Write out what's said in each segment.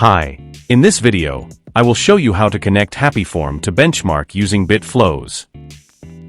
Hi. In this video, I will show you how to connect HappyForm to Benchmark using BitFlows.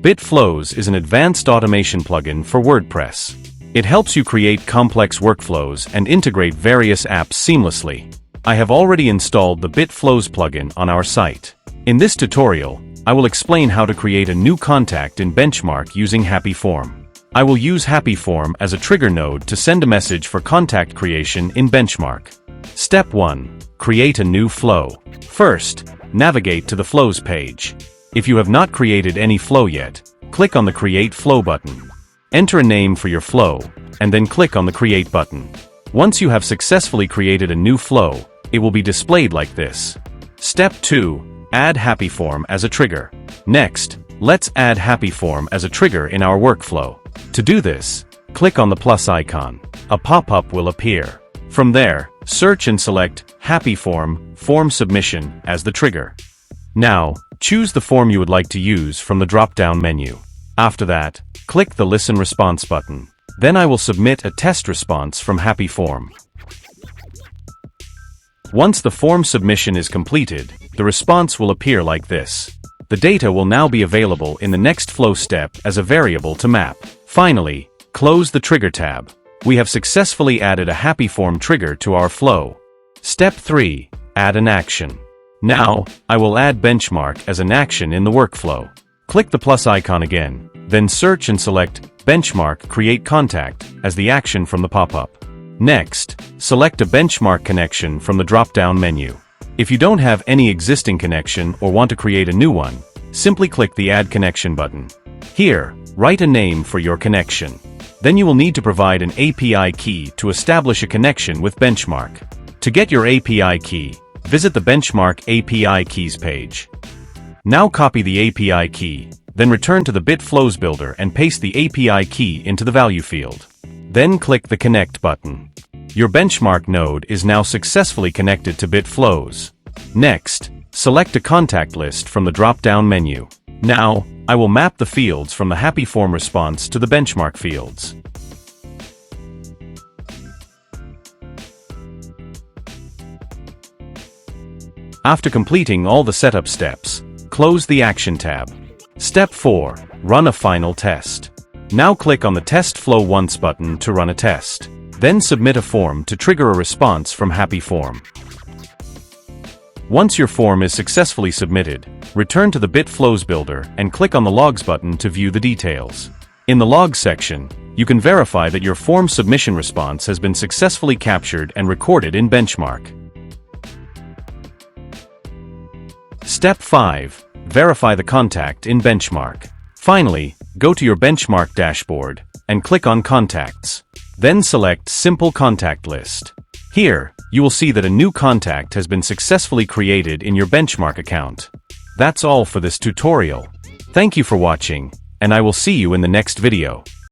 BitFlows is an advanced automation plugin for WordPress. It helps you create complex workflows and integrate various apps seamlessly. I have already installed the BitFlows plugin on our site. In this tutorial, I will explain how to create a new contact in Benchmark using HappyForm. I will use HappyForm as a trigger node to send a message for contact creation in Benchmark. Step 1. Create a new flow. First, navigate to the Flows page. If you have not created any flow yet, click on the Create Flow button. Enter a name for your flow, and then click on the Create button. Once you have successfully created a new flow, it will be displayed like this. Step 2. Add HappyForm as a trigger. Next, let's add HappyForm as a trigger in our workflow. To do this, click on the plus icon. A pop-up will appear. From there, search and select HappyForm Form Submission as the trigger. Now, choose the form you would like to use from the drop-down menu. After that, click the Listen Response button. Then I will submit a test response from HappyForm. Once the form submission is completed, the response will appear like this. The data will now be available in the next flow step as a variable to map. Finally, close the Trigger tab. We have successfully added a HappyForm trigger to our flow. Step 3. Add an action. Now, I will add Benchmark as an action in the workflow. Click the plus icon again, then search and select Benchmark Create Contact as the action from the pop-up. Next, select a benchmark connection from the drop-down menu. If you don't have any existing connection or want to create a new one, simply click the Add Connection button. Here, write a name for your connection. Then you will need to provide an API key to establish a connection with Benchmark. To get your API key, visit the Benchmark API Keys page. Now copy the API key, then return to the BitFlows builder and paste the API key into the value field. Then click the Connect button. Your Benchmark node is now successfully connected to BitFlows. Next, select a contact list from the drop-down menu. Now, I will map the fields from the HappyForm response to the Benchmark fields. After completing all the setup steps, close the Action tab. Step 4. Run a final test. Now click on the Test Flow Once button to run a test. Then submit a form to trigger a response from HappyForm. Once your form is successfully submitted, return to the BitFlows builder and click on the Logs button to view the details. In the Logs section, you can verify that your form submission response has been successfully captured and recorded in Benchmark. Step 5. Verify the contact in Benchmark. Finally, go to your Benchmark dashboard and click on Contacts. Then select Simple Contact List. Here, you will see that a new contact has been successfully created in your Benchmark account. That's all for this tutorial. Thank you for watching, and I will see you in the next video.